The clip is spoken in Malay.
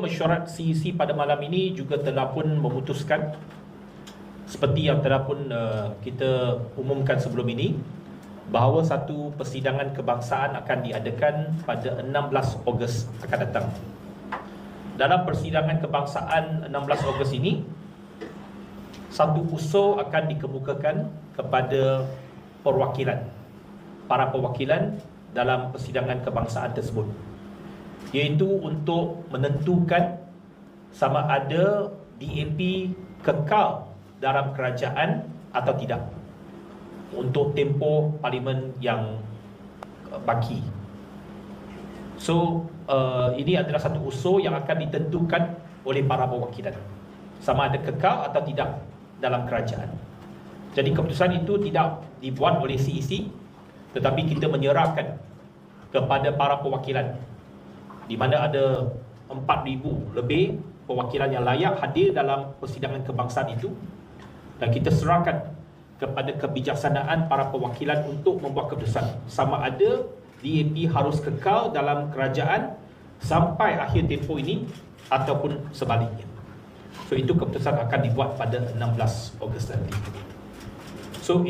Mesyuarat CEC pada malam ini juga telah pun memutuskan seperti yang telah pun kita umumkan sebelum ini, bahawa satu persidangan kebangsaan akan diadakan pada 16 Ogos akan datang. Dalam persidangan kebangsaan 16 Ogos ini, satu usul akan dikemukakan kepada para perwakilan dalam persidangan kebangsaan tersebut, iaitu untuk menentukan sama ada DAP kekal dalam kerajaan atau tidak untuk tempoh parlimen yang baki. So ini adalah satu usul yang akan ditentukan oleh para perwakilan sama ada kekal atau tidak dalam kerajaan. Jadi keputusan itu tidak dibuat oleh CEC, tetapi kita menyerahkan kepada para perwakilan, di mana ada 4,000 lebih perwakilan yang layak hadir dalam persidangan kebangsaan itu, dan kita serahkan kepada kebijaksanaan para perwakilan untuk membuat keputusan sama ada DAP harus kekal dalam kerajaan sampai akhir tempoh ini ataupun sebaliknya. So itu keputusan akan dibuat pada 16 Ogos nanti. So